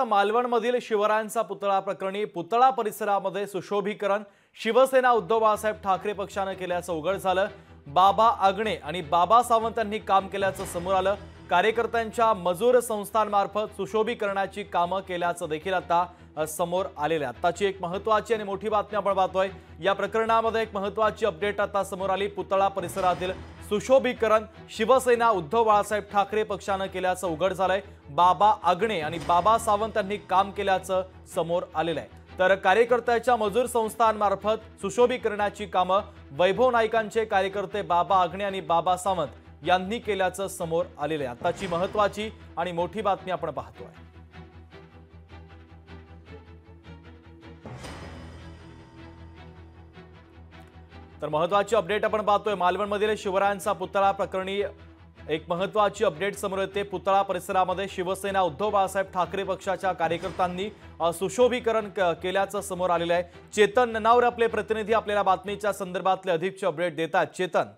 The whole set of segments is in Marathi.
आता मालवणमधील शिवरायांचा पुतळा प्रकरणी पुतळा परिसरामध्ये सुशोभीकरण शिवसेना उद्धव बाळासाहेब ठाकरे पक्षाने केल्याचं उघड झालं। बाबा आगणे आणि बाबा सावंत यांनी काम केल्याचं समोर आलं। कार्यकर्त्यांच्या मजूर संस्थांमार्फत सुशोभीकरणाची कामं केल्याचं देखील आता समोर आलेलं आहे। आताची एक महत्त्वाची आणि मोठी बातमी आपण पाहतोय। या प्रकरणामध्ये एक महत्त्वाची अपडेट आता समोर आली। पुतळा परिसरातील सुशोभीकरण शिवसेना उद्धव बाळासाहेब ठाकरे पक्षाने केल्याचं उघड झालंय। बाबा आगणे आणि बाबा सावंत यांनी काम केल्याचं समोर आलेलं आहे। तर कार्यकर्त्याच्या मजूर संस्थांमार्फत सुशोभीकरणाची कामं वैभव नाईकांचे कार्यकर्ते बाबा आगणे आणि बाबा सावंत यांनी केल्याचं समोर आलेलं आहे। आताची महत्त्वाची आणि मोठी बातमी आपण पाहतोय। तर महत्त्वाची अपडेट आपण पाहतोय। मालवणमधील शिवरायांचा पुतळा प्रकरणी एक महत्त्वाची अपडेट समोर येते। पुतळा परिसरामध्ये शिवसेना उद्धव बाळासाहेब ठाकरे पक्षाच्या कार्यकर्त्यांनी सुशोभीकरण केल्याचं समोर आलेलं आहे। चेतन ननावर आपले प्रतिनिधी आपल्याला बातमीच्या संदर्भातले अधिकची अपडेट देतात। चेतन,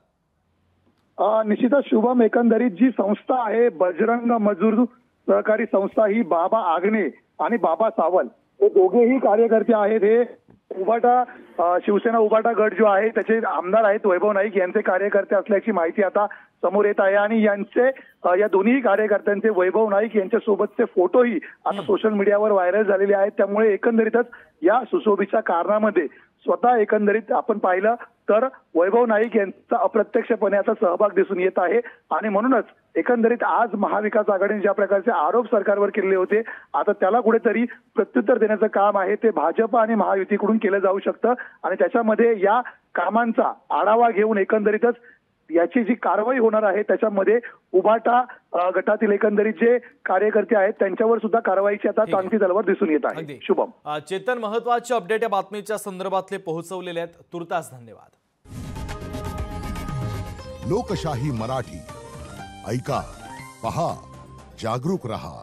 निश्चितच शुभम, एकंदरीत जी संस्था आहे बजरंग मजूर सहकारी संस्था ही बाबा आगणे आणि बाबा सावंत हे दोघेही कार्यकर्ते आहेत। हे उबाटा शिवसेना उबाटा गट जो आहे त्याचे आमदार आहेत वैभव नाईक यांचे कार्यकर्ते असल्याची माहिती आता समोर येत आहे। आणि यांचे या दोन्ही कार्यकर्त्यांचे वैभव नाईक यांच्या सोबतचे फोटोही आता सोशल मीडियावर व्हायरल झालेले आहेत। त्यामुळे एकंदरीतच या सुशोभीच्या कारणामध्ये स्वतः एकंदरीत आपण पाहिलं तर वैभव नाईक यांचा अप्रत्यक्षपणे आता सहभाग दिसून येत आहे। आणि म्हणूनच एकंदरीत आज महाविकास आघाडीने ज्या प्रकारचे आरोप सरकारवर केले होते आता त्याला कुठेतरी प्रत्युत्तर देण्याचं काम आहे ते भाजप आणि महायुतीकडून केलं जाऊ शकतं। आणि त्याच्यामध्ये या कामांचा आढावा घेऊन एकंदरीतच याची जी कारवाई होणार आहे त्याच्यामध्ये उबाटा गटातील एकंदरीत जे कार्यकर्ते आहेत त्यांच्यावर सुद्धा कारवाईची आता टांगती तलवार दिसून येत आहे। शुभम, चेतन, महत्त्वाचे अपडेट या बातमीच्या संदर्भातले पोहोचवलेले आहेत। तुर्तास धन्यवाद। लोकशाही मराठी ऐका, पहा, जागरूक रहा।